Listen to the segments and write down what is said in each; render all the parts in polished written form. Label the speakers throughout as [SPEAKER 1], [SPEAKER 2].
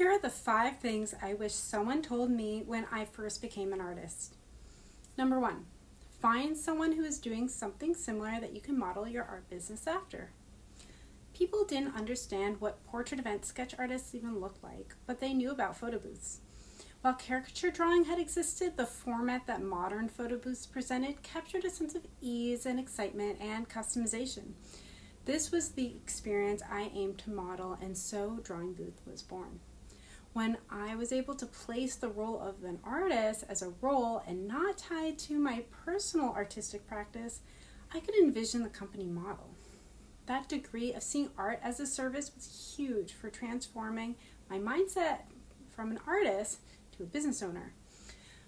[SPEAKER 1] Here are the 5 things I wish someone told me when I first became an artist. Number 1, find someone who is doing something similar that you can model your art business after. People didn't understand what portrait event sketch artists even looked like, but they knew about photo booths. While caricature drawing had existed, the format that modern photo booths presented captured a sense of ease and excitement and customization. This was the experience I aimed to model, and so Drawing Booth was born. When I was able to place the role of an artist as a role and not tied to my personal artistic practice, I could envision the company model. That degree of seeing art as a service was huge for transforming my mindset from an artist to a business owner.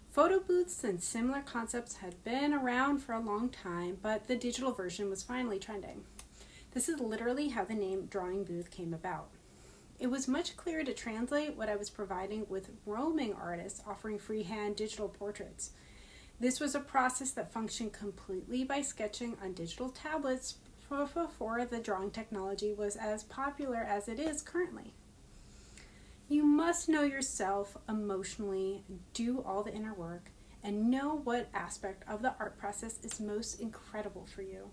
[SPEAKER 1] Photo booths and similar concepts had been around for a long time, but the digital version was finally trending. This is literally how the name Drawing Booth came about. It was much clearer to translate what I was providing with roaming artists offering freehand digital portraits. This was a process that functioned completely by sketching on digital tablets before the drawing technology was as popular as it is currently. You must know yourself emotionally, do all the inner work, and know what aspect of the art process is most incredible for you.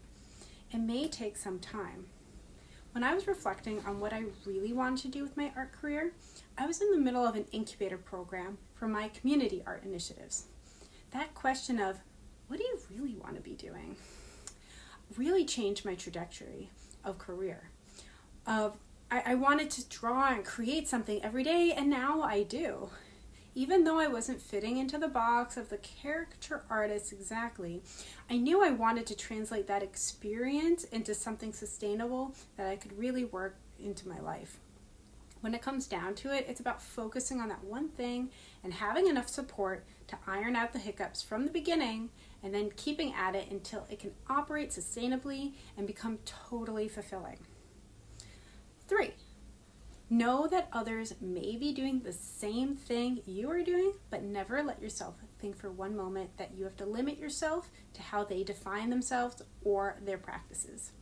[SPEAKER 1] It may take some time. When I was reflecting on what I really wanted to do with my art career, I was in the middle of an incubator program for my community art initiatives. That question of, what do you really want to be doing, really changed my trajectory of career. I wanted to draw and create something every day, and now I do. Even though I wasn't fitting into the box of the caricature artist exactly, I knew I wanted to translate that experience into something sustainable that I could really work into my life. When it comes down to it, it's about focusing on that one thing and having enough support to iron out the hiccups from the beginning and then keeping at it until it can operate sustainably and become totally fulfilling. 3, know that others may be doing the same thing you are doing, but never let yourself think for one moment that you have to limit yourself to how they define themselves or their practices.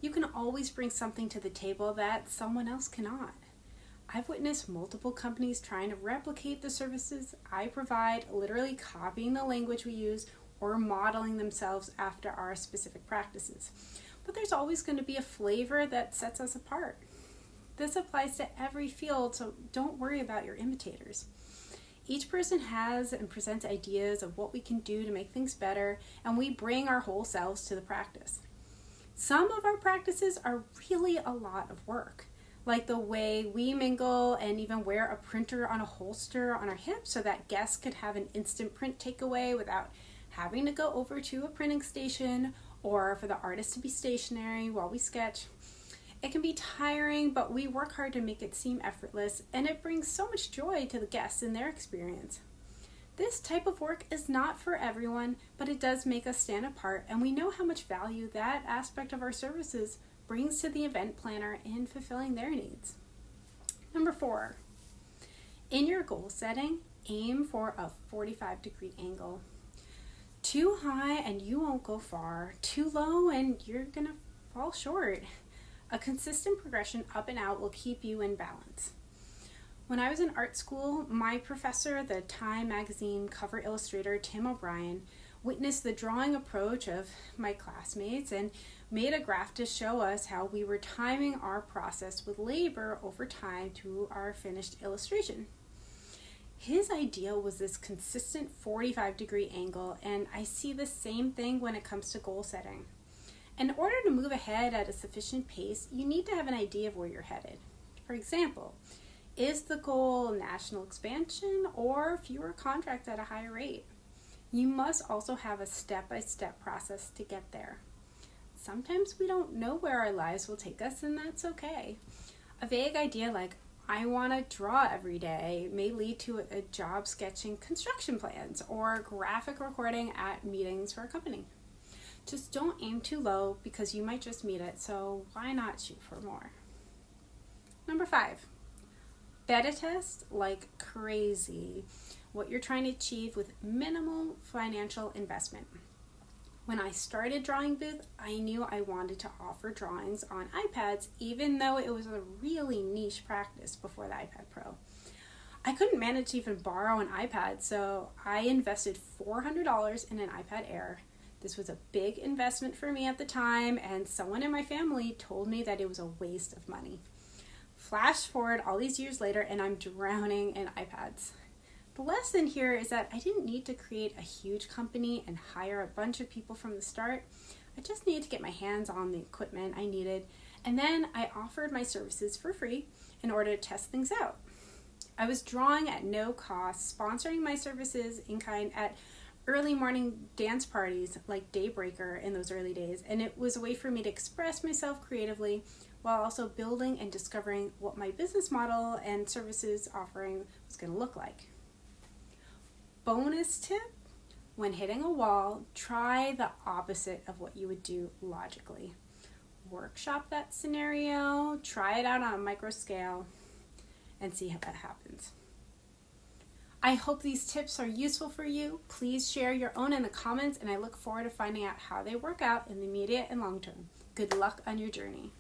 [SPEAKER 1] You can always bring something to the table that someone else cannot. I've witnessed multiple companies trying to replicate the services I provide, literally copying the language we use or modeling themselves after our specific practices. But there's always going to be a flavor that sets us apart. This applies to every field, so don't worry about your imitators. Each person has and presents ideas of what we can do to make things better, and we bring our whole selves to the practice. Some of our practices are really a lot of work, like the way we mingle and even wear a printer on a holster on our hip so that guests could have an instant print takeaway without having to go over to a printing station or for the artist to be stationary while we sketch. It can be tiring, but we work hard to make it seem effortless, and it brings so much joy to the guests in their experience. This type of work is not for everyone, but it does make us stand apart, and we know how much value that aspect of our services brings to the event planner in fulfilling their needs. Number 4, in your goal setting, aim for a 45-degree angle. Too high and you won't go far. Too low and you're going to fall short. A consistent progression up and out will keep you in balance. When I was in art school, my professor, the Time magazine cover illustrator Tim O'Brien, witnessed the drawing approach of my classmates and made a graph to show us how we were timing our process with labor over time to our finished illustration. His idea was this consistent 45-degree angle, and I see the same thing when it comes to goal setting. In order to move ahead at a sufficient pace, you need to have an idea of where you're headed. For example, is the goal national expansion or fewer contracts at a higher rate? You must also have a step-by-step process to get there. Sometimes we don't know where our lives will take us, and that's okay. A vague idea like, I want to draw every day, may lead to a job sketching construction plans or graphic recording at meetings for a company. Just don't aim too low because you might just meet it, so why not shoot for more? Number 5, beta test like crazy what you're trying to achieve with minimal financial investment. When I started Drawing Booth, I knew I wanted to offer drawings on iPads, even though it was a really niche practice before the iPad Pro. I couldn't manage to even borrow an iPad, so I invested $400 in an iPad Air. This was a big investment for me at the time, and someone in my family told me that it was a waste of money. Flash forward all these years later, and I'm drowning in iPads. The lesson here is that I didn't need to create a huge company and hire a bunch of people from the start. I just needed to get my hands on the equipment I needed, and then I offered my services for free in order to test things out. I was drawing at no cost, sponsoring my services in kind at early morning dance parties like Daybreaker in those early days, and it was a way for me to express myself creatively while also building and discovering what my business model and services offering was going to look like. Bonus tip: when hitting a wall, try the opposite of what you would do logically. Workshop that scenario, try it out on a micro scale, and see how that happens. I hope these tips are useful for you. Please share your own in the comments, and I look forward to finding out how they work out in the immediate and long term. Good luck on your journey.